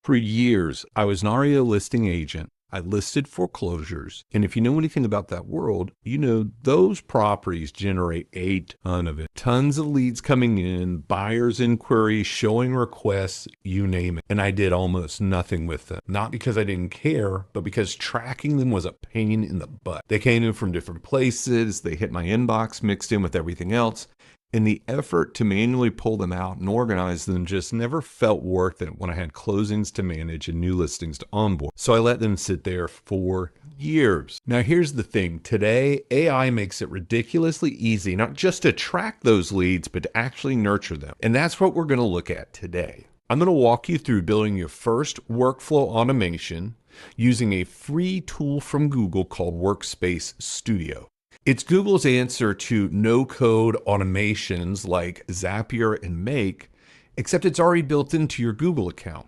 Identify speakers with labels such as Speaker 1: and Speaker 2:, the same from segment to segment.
Speaker 1: For years, I was an REO listing agent. I listed foreclosures. And if you know anything about that world, you know those properties generate a ton of it. Tons of leads coming in, buyers' inquiries, showing requests, you name it. And I did almost nothing with them. Not because I didn't care, but because tracking them was a pain in the butt. They came in from different places. They hit my inbox mixed in with everything else. And the effort to manually pull them out and organize them just never felt worth it when I had closings to manage and new listings to onboard. So I let them sit there for years. Now here's the thing. Today, AI makes it ridiculously easy, not just to track those leads, but to actually nurture them. And that's what we're going to look at today. I'm going to walk you through building your first workflow automation using a free tool from Google called Workspace Studio. It's Google's answer to no-code automations like Zapier and Make, except it's already built into your Google account.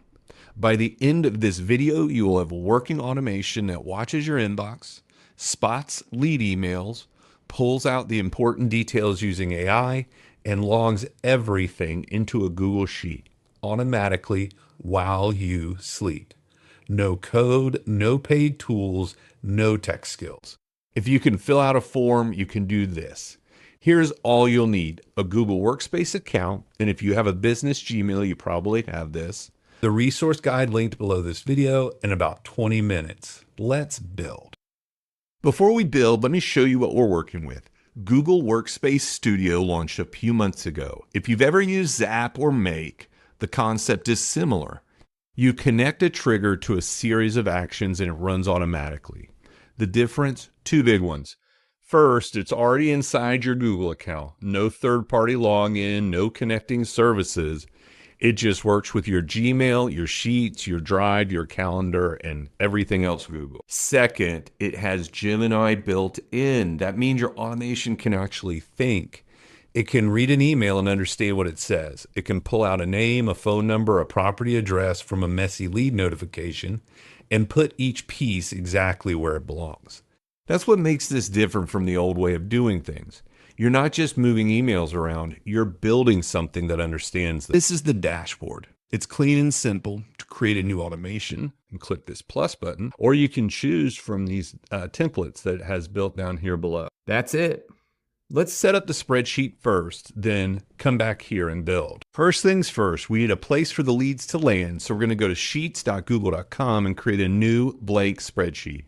Speaker 1: By the end of this video, you will have a working automation that watches your inbox, spots lead emails, pulls out the important details using AI, and logs everything into a Google Sheet automatically while you sleep. No code, no paid tools, no tech skills. If you can fill out a form, you can do this. Here's all you'll need: a Google Workspace account, and if you have a business Gmail, you probably have this. The resource guide linked below this video in about 20 minutes. Let's build. Before we build, let me show you what we're working with. Google Workspace Studio launched a few months ago. If you've ever used Zap or Make, the concept is similar. You connect a trigger to a series of actions and it runs automatically. The difference, two big ones. First, it's already inside your Google account. No third-party login, no connecting services. It just works with your Gmail, your Sheets, your Drive, your calendar, and everything else Google. Second, it has Gemini built in. That means your automation can actually think. It can read an email and understand what it says. It can pull out a name, a phone number, a property address from a messy lead notification, and put each piece exactly where it belongs. That's what makes this different from the old way of doing things. You're not just moving emails around, you're building something that understands them. This is the dashboard. It's clean and simple. To create a new automation, and click this plus button, or you can choose from these templates that it has built down here below. That's it. Let's set up the spreadsheet first, then come back here and build. First things first, we need a place for the leads to land. So we're going to go to sheets.google.com and create a new blank spreadsheet.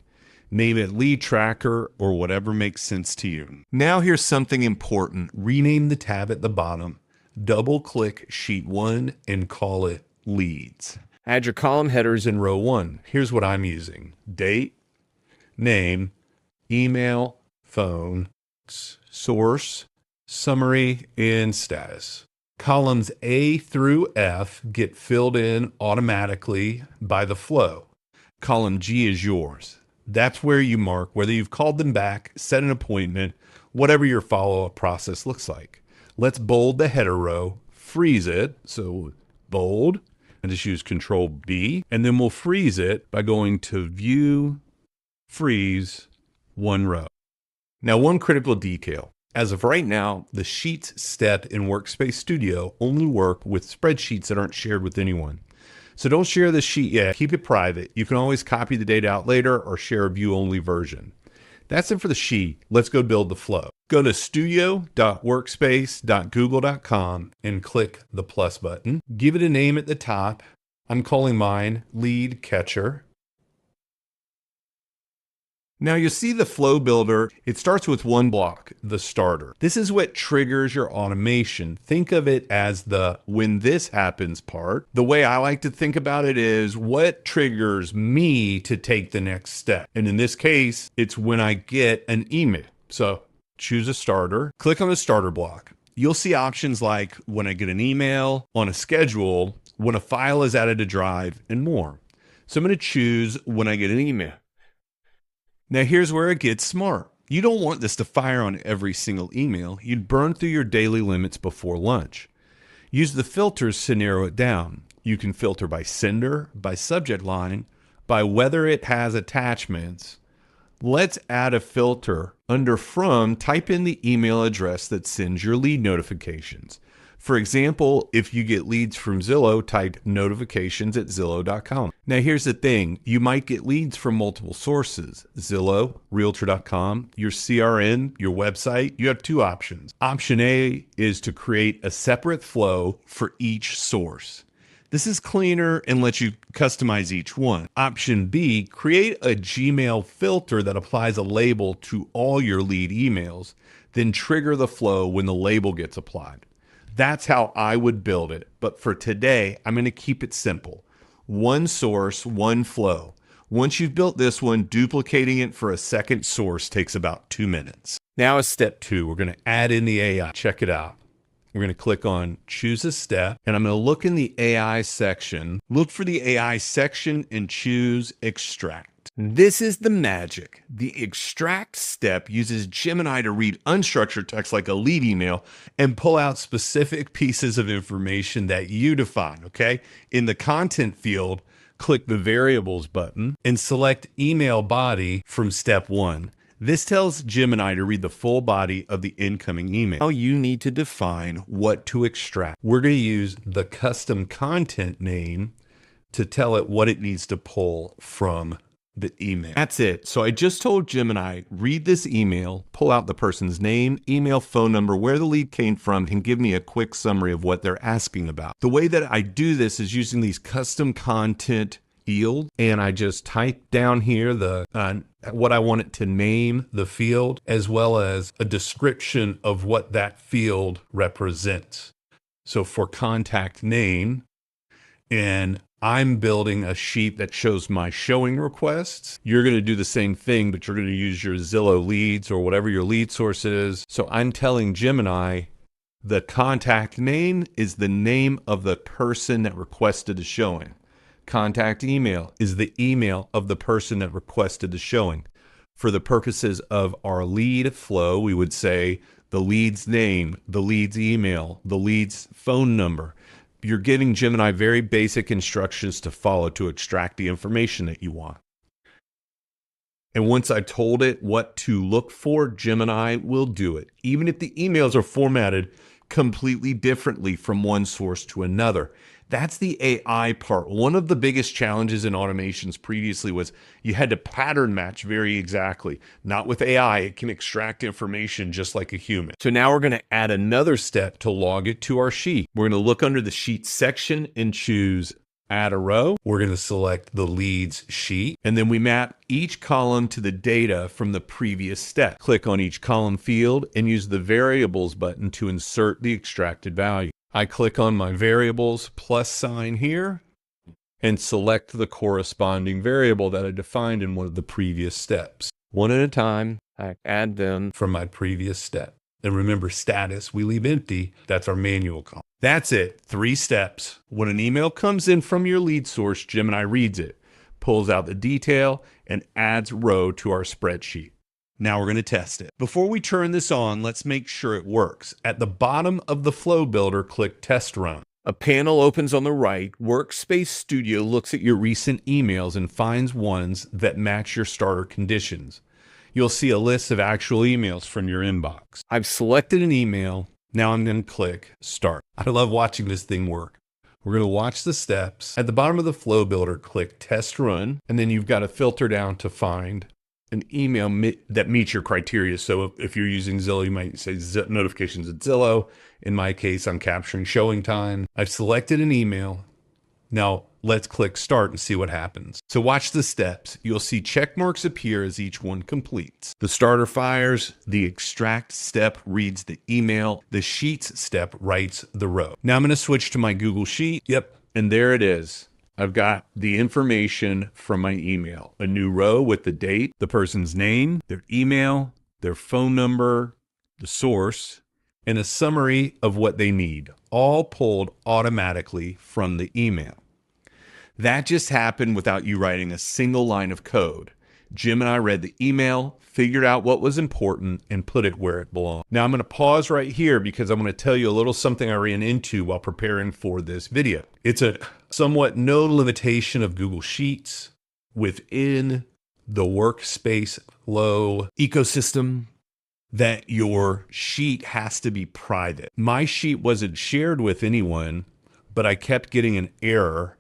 Speaker 1: Name it lead tracker or whatever makes sense to you. Now here's something important. Rename the tab at the bottom, double click sheet 1 and call it leads. Add your column headers in row 1. Here's what I'm using: date, name, email, phone, source, summary, and status. Columns A through F get filled in automatically by the flow. Column G is yours. That's where you mark whether you've called them back, set an appointment, whatever your follow-up process looks like. Let's bold the header row, freeze it, so bold, and just use Control B, and then we'll freeze it by going to View, Freeze, one row. Now, one critical detail. As of right now, the Sheets step in Workspace Studio only work with spreadsheets that aren't shared with anyone. So don't share this sheet yet. Keep it private. You can always copy the data out later or share a view-only version. That's it for the sheet. Let's go build the flow. Go to studio.workspace.google.com and click the plus button. Give it a name at the top. I'm calling mine Lead Catcher. Now you see the flow builder. It starts with one block, the starter. This is what triggers your automation. Think of it as the when this happens part. The way I like to think about it is what triggers me to take the next step. And in this case, it's when I get an email. So choose a starter, click on the starter block. You'll see options like when I get an email, on a schedule, when a file is added to Drive, and more. So I'm going to choose when I get an email. Now here's where it gets smart. You don't want this to fire on every single email. You'd burn through your daily limits before lunch. Use the filters to narrow it down. You can filter by sender, by subject line, by whether it has attachments. Let's add a filter. Under From, type in the email address that sends your lead notifications. For example, if you get leads from Zillow, type notifications@zillow.com. Now here's the thing, you might get leads from multiple sources. Zillow, Realtor.com, your CRN, your website. You have two options. Option A is to create a separate flow for each source. This is cleaner and lets you customize each one. Option B, create a Gmail filter that applies a label to all your lead emails, then trigger the flow when the label gets applied. That's how I would build it. But for today, I'm going to keep it simple. One source, one flow. Once you've built this one, duplicating it for a second source takes about 2 minutes. Now is step 2. We're going to add in the AI. Check it out. We're going to click on choose a step, and I'm going to look in the AI section. Look for the AI section and choose extract. This is the magic. The extract step uses Gemini to read unstructured text like a lead email and pull out specific pieces of information that you define, okay? In the content field, click the variables button and select email body from step 1. This tells Gemini to read the full body of the incoming email. Now you need to define what to extract. We're going to use the custom content name to tell it what it needs to pull from the email. That's it. So I just told Gemini, read this email, pull out the person's name, email, phone number, where the lead came from, and give me a quick summary of what they're asking about. The way that I do this is using these custom content field, and I just type down here the what I want it to name the field, as well as a description of what that field represents. So for contact name, and I'm building a sheet that shows my showing requests. You're going to do the same thing, but you're going to use your Zillow leads or whatever your lead source is. So I'm telling Gemini the contact name is the name of the person that requested the showing. Contact email is the email of the person that requested the showing. For the purposes of our lead flow, we would say the lead's name, the lead's email, the lead's phone number. You're giving Gemini very basic instructions to follow to extract the information that you want. And once I told it what to look for, Gemini will do it, even if the emails are formatted completely differently from one source to another. That's the AI part. One of the biggest challenges in automations previously was you had to pattern match very exactly. Not with AI, it can extract information just like a human. So now we're going to add another step to log it to our sheet. We're going to look under the sheet section and choose add a row. We're going to select the leads sheet, and then we map each column to the data from the previous step. Click on each column field and use the variables button to insert the extracted value. I click on my variables plus sign here and select the corresponding variable that I defined in one of the previous steps. One at a time, I add them from my previous step. And remember, status, we leave empty. That's our manual column. That's it. 3 steps. When an email comes in from your lead source, Gemini reads it, pulls out the detail, and adds row to our spreadsheet. Now we're going to test it. Before we turn this on, let's make sure it works. At the bottom of the flow builder, click Test Run. A panel opens on the right. Workspace Studio looks at your recent emails and finds ones that match your starter conditions. You'll see a list of actual emails from your inbox. I've selected an email. Now I'm going to click Start. I love watching this thing work. We're going to watch the steps. At the bottom of the flow builder, click Test Run, and then you've got to filter down to find an email that meets your criteria. So if you're using Zillow, you might say notifications at Zillow. In my case, I'm capturing showing time. I've selected an email. Now let's click Start and see what happens. So watch the steps. You'll see check marks appear as each one completes. The starter fires, the extract step reads the email, the sheets step writes the row. Now I'm going to switch to my Google Sheet. Yep, and there it is. I've got the information from my email, a new row with the date, the person's name, their email, their phone number, the source, and a summary of what they need, all pulled automatically from the email. That just happened without you writing a single line of code. Gemini read the email, figured out what was important, and put it where it belonged. Now I'm going to pause right here because I'm going to tell you a little something I ran into while preparing for this video. It's a somewhat known limitation of Google Sheets within the Workspace flow ecosystem. that your sheet has to be private. My sheet wasn't shared with anyone, but I kept getting an error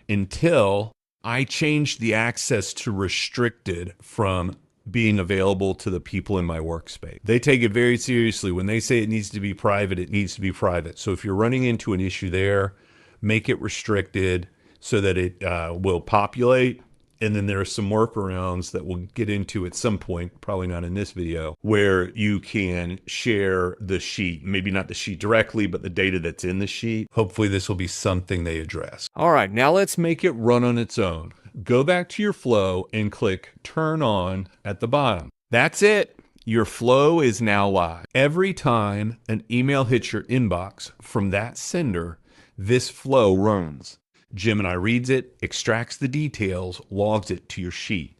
Speaker 1: until I changed the access to restricted from being available to the people in my workspace. They take it very seriously. When they say it needs to be private, it needs to be private. So if you're running into an issue there, make it restricted so that it will populate. And then there are some workarounds that we'll get into at some point, probably not in this video, where you can share the sheet, maybe not the sheet directly, but the data that's in the sheet. Hopefully this will be something they address. All right, now let's make it run on its own. Go back to your flow and click turn on at the bottom. That's it. Your flow is now live. Every time an email hits your inbox from that sender, this flow runs. Gemini reads it, extracts the details, logs it to your sheet.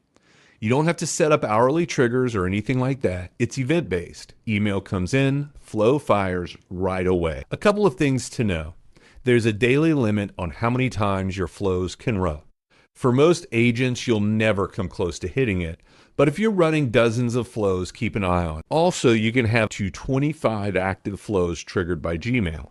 Speaker 1: You don't have to set up hourly triggers or anything like that. It's event-based. Email comes in, flow fires right away. A couple of things to know. There's a daily limit on how many times your flows can run. For most agents, you'll never come close to hitting it. But if you're running dozens of flows, keep an eye on it. Also, you can have 25 active flows triggered by Gmail.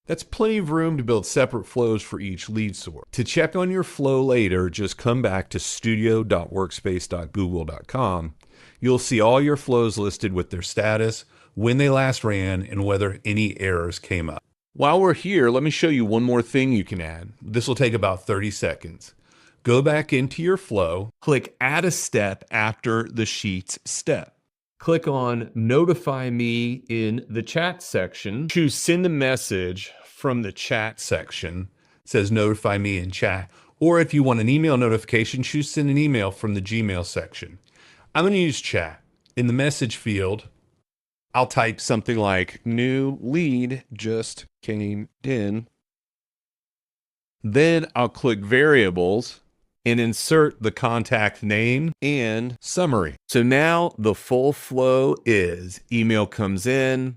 Speaker 1: That's plenty of room to build separate flows for each lead source. To check on your flow later, just come back to studio.workspace.google.com. You'll see all your flows listed with their status, when they last ran, and whether any errors came up. While we're here, let me show you one more thing you can add. This will take about 30 seconds. Go back into your flow, click add a step after the sheets step. Click on Notify Me in the chat section. Choose Send a Message from the chat section. It says Notify Me in chat. Or if you want an email notification, choose Send an Email from the Gmail section. I'm going to use chat. In the message field, I'll type something like new lead just came in. Then I'll click Variables and insert the contact name and summary. So now the full flow is email comes in,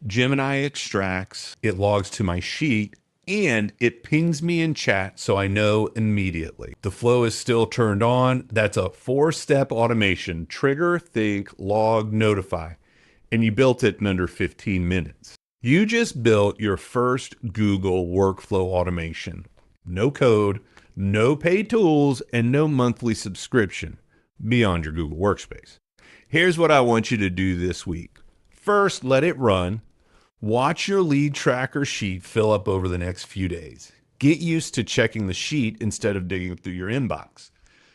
Speaker 1: Gemini extracts, it logs to my sheet, and it pings me in chat so I know immediately. The flow is still turned on. That's a 4-step automation: trigger, think, log, notify. And you built it in under 15 minutes. You just built your first Google workflow automation. No code, no paid tools, and no monthly subscription beyond your Google Workspace. Here's what I want you to do this week. First, let it run. Watch your lead tracker sheet fill up over the next few days. Get used to checking the sheet instead of digging through your inbox.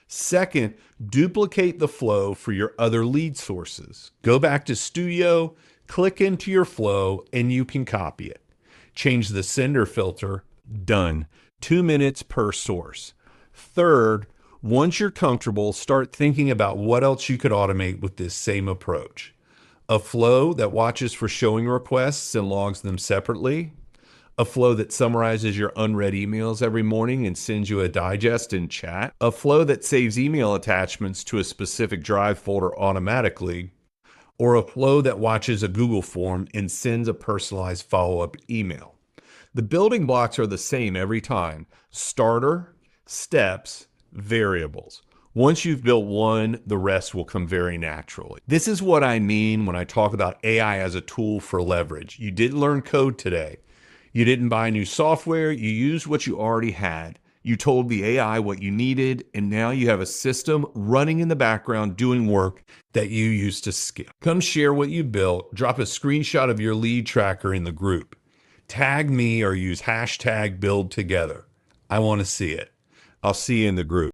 Speaker 1: Second, duplicate the flow for your other lead sources. Go back to Studio, click into your flow, and you can copy it. Change the sender filter. Done. 2 minutes per source. Third, once you're comfortable, start thinking about what else you could automate with this same approach. A flow that watches for showing requests and logs them separately. A flow that summarizes your unread emails every morning and sends you a digest in chat. A flow that saves email attachments to a specific drive folder automatically. Or a flow that watches a Google form and sends a personalized follow-up email. The building blocks are the same every time: starter, steps, variables. Once you've built one, the rest will come very naturally. This is what I mean when I talk about AI as a tool for leverage. You didn't learn code today. You didn't buy new software. You used what you already had. You told the AI what you needed, and now you have a system running in the background doing work that you used to skip. Come share what you built. Drop a screenshot of your lead tracker in the group. Tag me or use hashtag build together. I want to see it. I'll see you in the group.